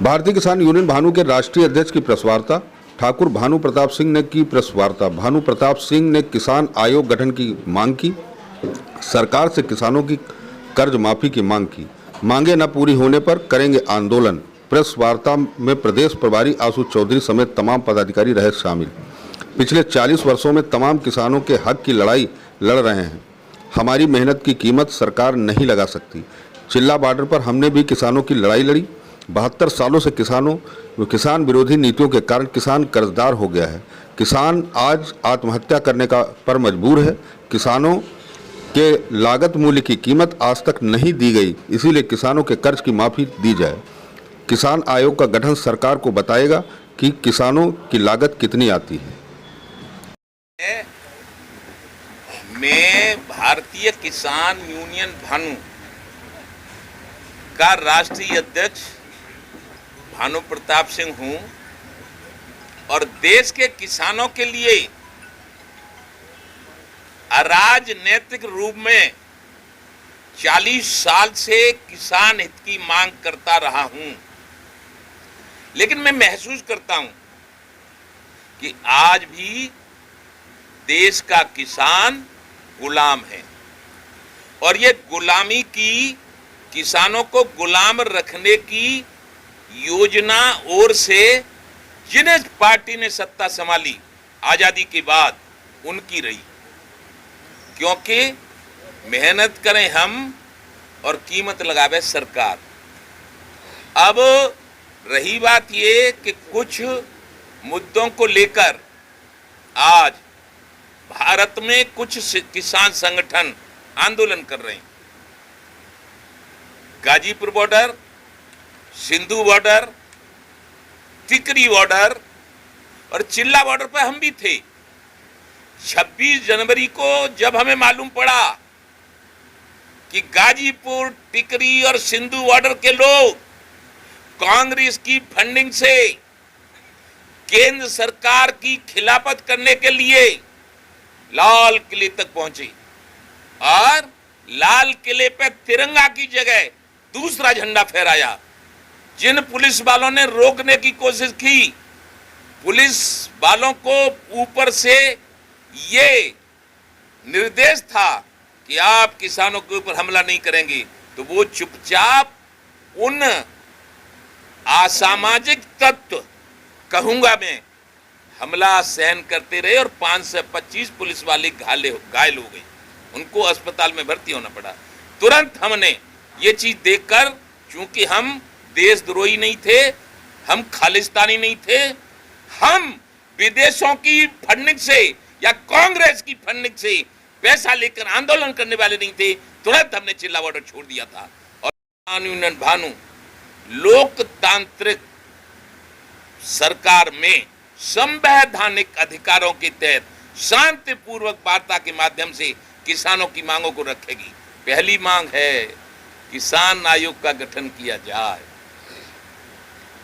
भारतीय किसान यूनियन भानु के राष्ट्रीय अध्यक्ष की प्रेस वार्ता। ठाकुर भानु प्रताप सिंह ने की प्रेस वार्ता। भानु प्रताप सिंह ने किसान आयोग गठन की मांग की। सरकार से किसानों की कर्ज माफी की मांग की। मांगे न पूरी होने पर करेंगे आंदोलन। प्रेस वार्ता में प्रदेश प्रभारी आशु चौधरी समेत तमाम पदाधिकारी रहे शामिल। पिछले 40 वर्षों में तमाम किसानों के हक की लड़ाई लड़ रहे हैं। हमारी मेहनत की कीमत सरकार नहीं लगा सकती। चिल्ला बॉर्डर पर हमने भी किसानों की लड़ाई लड़ी। 72 सालों से किसान विरोधी नीतियों के कारण किसान कर्जदार हो गया है। किसान आज आत्महत्या करने पर मजबूर है। किसानों के लागत मूल्य की कीमत आज तक नहीं दी गई, इसीलिए किसानों के कर्ज की माफी दी जाए। किसान आयोग का गठन सरकार को बताएगा कि किसानों की लागत कितनी आती है। मैं भारतीय किसान यूनियन भानु का राष्ट्रीय अध्यक्ष भानु प्रताप सिंह हूं और देश के किसानों के लिए अराजनैतिक रूप में 40 साल से किसान हित की मांग करता रहा हूं। लेकिन मैं महसूस करता हूं कि आज भी देश का किसान गुलाम है और ये गुलामी की, किसानों को गुलाम रखने की योजना ओर से जिन पार्टी ने सत्ता संभाली आजादी के बाद उनकी रही, क्योंकि मेहनत करें हम और कीमत लगावे सरकार। अब रही बात ये कि कुछ मुद्दों को लेकर आज भारत में कुछ किसान संगठन आंदोलन कर रहे हैं। गाजीपुर बॉर्डर, सिंधु बॉर्डर, टिकरी बॉर्डर और चिल्ला बॉर्डर पर हम भी थे। 26 जनवरी को जब हमें मालूम पड़ा कि गाजीपुर, टिकरी और सिंधु बॉर्डर के लोग कांग्रेस की फंडिंग से केंद्र सरकार की खिलाफत करने के लिए लाल किले तक पहुंचे और लाल किले पे तिरंगा की जगह दूसरा झंडा फहराया। जिन पुलिस वालों ने रोकने की कोशिश की, पुलिस वालों को ऊपर से ये निर्देश था कि आप किसानों के ऊपर हमला नहीं करेंगे, तो वो चुपचाप उन असामाजिक तत्व, कहूंगा मैं, हमला सहन करते रहे और 5 से 25 पुलिस वाले घायल हो गए। उनको अस्पताल में भर्ती होना पड़ा। तुरंत हमने ये चीज देखकर, चूंकि हम देशद्रोही नहीं थे, हम खालिस्तानी नहीं थे, हम विदेशों की फंडिंग से या कांग्रेस की फंडिंग से पैसा लेकर आंदोलन करने वाले नहीं थे, तुरंत हमने चिल्ला बॉर्डर छोड़ दिया था। और किसान यूनियन भानु लोकतांत्रिक सरकार में संवैधानिक अधिकारों के तहत शांतिपूर्वक वार्ता के माध्यम से किसानों की मांगों को रखेगी। पहली मांग है किसान आयोग का गठन किया जाए।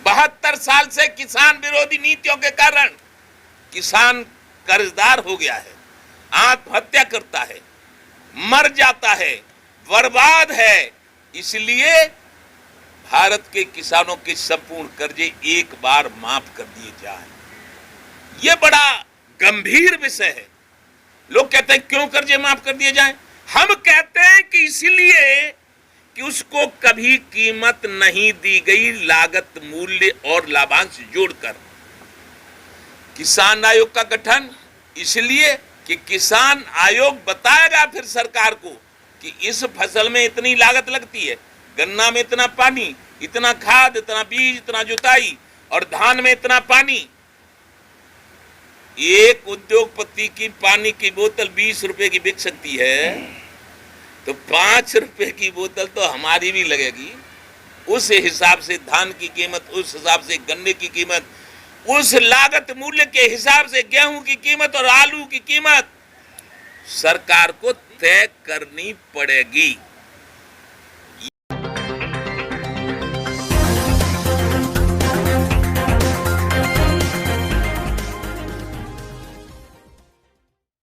72 साल से किसान विरोधी नीतियों के कारण किसान कर्जदार हो गया है, आत्महत्या करता है, मर जाता है, बर्बाद है। इसलिए भारत के किसानों के संपूर्ण कर्जे एक बार माफ कर दिए जाए। यह बड़ा गंभीर विषय है। लोग कहते हैं क्यों कर्जे माफ कर दिए जाएं? हम कहते हैं कि इसलिए कि उसको कभी कीमत नहीं दी गई, लागत मूल्य और लाभांश जोड़कर। किसान आयोग का गठन इसलिए कि किसान आयोग बताएगा फिर सरकार को कि इस फसल में इतनी लागत लगती है, गन्ना में इतना पानी, इतना खाद, इतना बीज, इतना जुताई, और धान में इतना पानी। एक उद्योगपति की पानी की बोतल 20 रुपए की बिक सकती है, तो 5 रुपए की बोतल तो हमारी भी लगेगी। उस हिसाब से धान की कीमत, उस हिसाब से गन्ने की कीमत, उस लागत मूल्य के हिसाब से गेहूं की कीमत और आलू की कीमत सरकार को तय करनी पड़ेगी।